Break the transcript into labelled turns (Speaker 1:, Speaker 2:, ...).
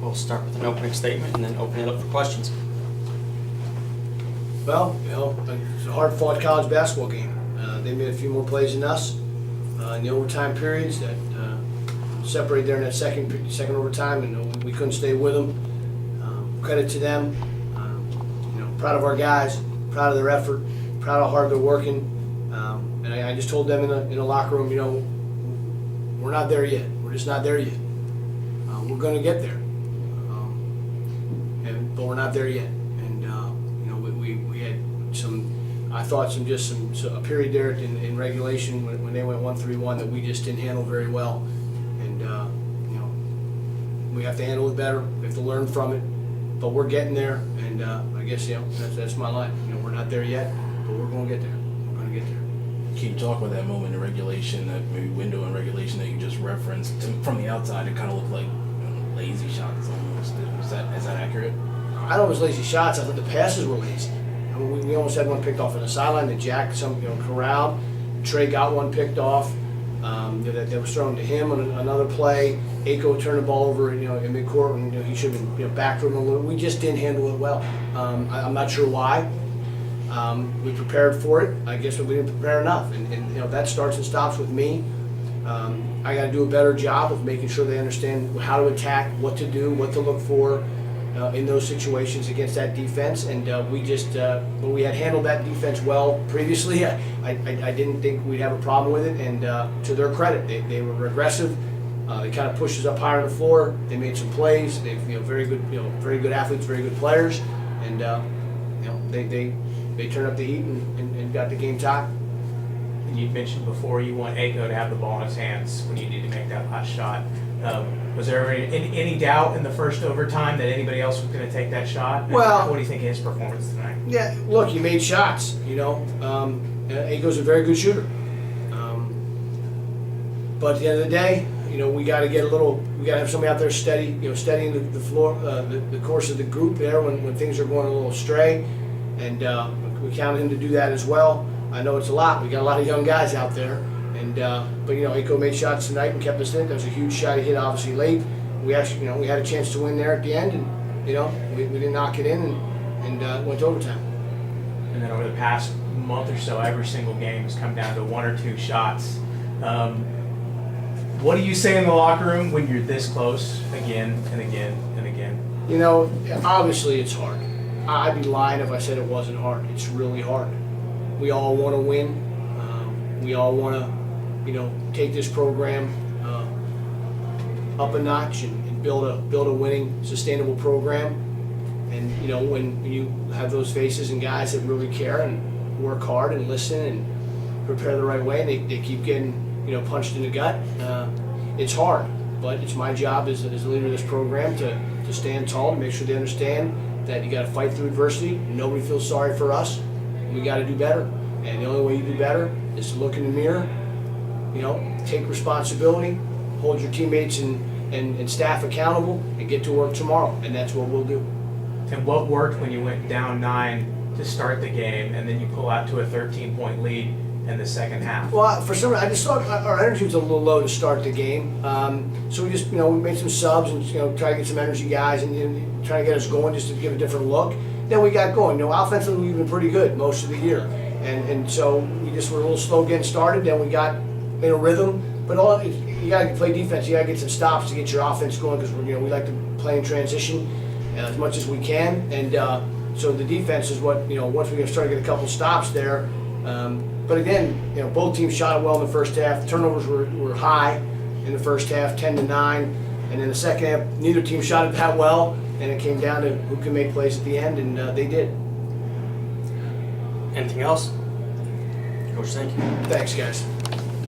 Speaker 1: we'll start with an opening statement and then open it up for questions.
Speaker 2: Well, it's a hard-fought college basketball game. They made a few more plays than us in the overtime periods that separated there in that second overtime, and we couldn't stay with them. Credit to them. Proud of our guys, proud of their effort, proud of how hard they're working. And I just told them in the locker room, we're not there yet. We're just not there yet. We're going to get there, but we're not there yet. And we had a period there in regulation when they went 1-3-1 that we just didn't handle very well. And we have to handle it better. We have to learn from it. But we're getting there, and I guess that's my line. We're not there yet, but we're going to get there. We're going to get there.
Speaker 3: Can you talk about that moment in regulation, that maybe window in regulation that you just referenced? From the outside, it kind of looked like lazy shots almost. Is that accurate?
Speaker 2: I don't know if it was lazy shots. I thought the passes were lazy. I mean, we almost had one picked off on the sideline. The Jack, corralled. Trey got one picked off. That was thrown to him on another play. Aiko turned the ball over, in midcourt, and he should have been back from him a little. We just didn't handle it well. I'm not sure why. We prepared for it. I guess we didn't prepare enough, and that starts and stops with me. I got to do a better job of making sure they understand how to attack, what to do, what to look for in those situations against that defense. And when we had handled that defense well previously, I didn't think we'd have a problem with it. And to their credit, they were aggressive. They kind of pushed us up higher on the floor. They made some plays. They very good athletes, very good players, and they turned up the heat and got the game tied.
Speaker 4: You mentioned before you want Aiko to have the ball in his hands when you need to make that last shot. Was there any doubt in the first overtime that anybody else was going to take that shot?
Speaker 2: Well,
Speaker 4: what do you think of his performance tonight?
Speaker 2: Yeah, look, he made shots. Aiko's a very good shooter. But at the end of the day, we got to we got to have somebody out there steadying the floor, the course of the group there when things are going a little astray, and we counted him to do that as well. I know it's a lot. We got a lot of young guys out there, and but Aiko made shots tonight and kept us in it. That was a huge shot he hit, obviously late. We actually, we had a chance to win there at the end, and we didn't knock it in and went to overtime.
Speaker 4: And then over the past month or so, every single game has come down to one or two shots. What do you say in the locker room when you're this close again and again and again?
Speaker 2: Obviously it's hard. I'd be lying if I said it wasn't hard. It's really hard. We all want to win. We all want to, take this program up a notch and build a winning, sustainable program. And when you have those faces and guys that really care and work hard and listen and prepare the right way, and they keep getting punched in the gut. It's hard, but it's my job as the leader of this program to stand tall and make sure they understand that you got to fight through adversity. Nobody feels sorry for us. We got to do better, and the only way you do better is to look in the mirror, take responsibility, hold your teammates and staff accountable, and get to work tomorrow, and that's what we'll do.
Speaker 4: And what worked when you went down 9 to start the game, and then you pull out to a 13-point lead in the second half?
Speaker 2: Well, for some reason, I just thought our energy was a little low to start the game. So we just, we made some subs and try to get some energy guys and try to get us going just to give a different look. Then we got going. Offensively, we've been pretty good most of the year. And so we just were a little slow getting started. Then we got in a rhythm. But you got to play defense. You got to get some stops to get your offense going because we like to play in transition as much as we can. And so the defense is what, once we start to get a couple stops there. But again, both teams shot it well in the first half. The turnovers were high in the first half, 10-9, and in the second half, neither team shot it that well, and it came down to who can make plays at the end, and they did.
Speaker 1: Anything else? Coach, thank you.
Speaker 2: Thanks, guys.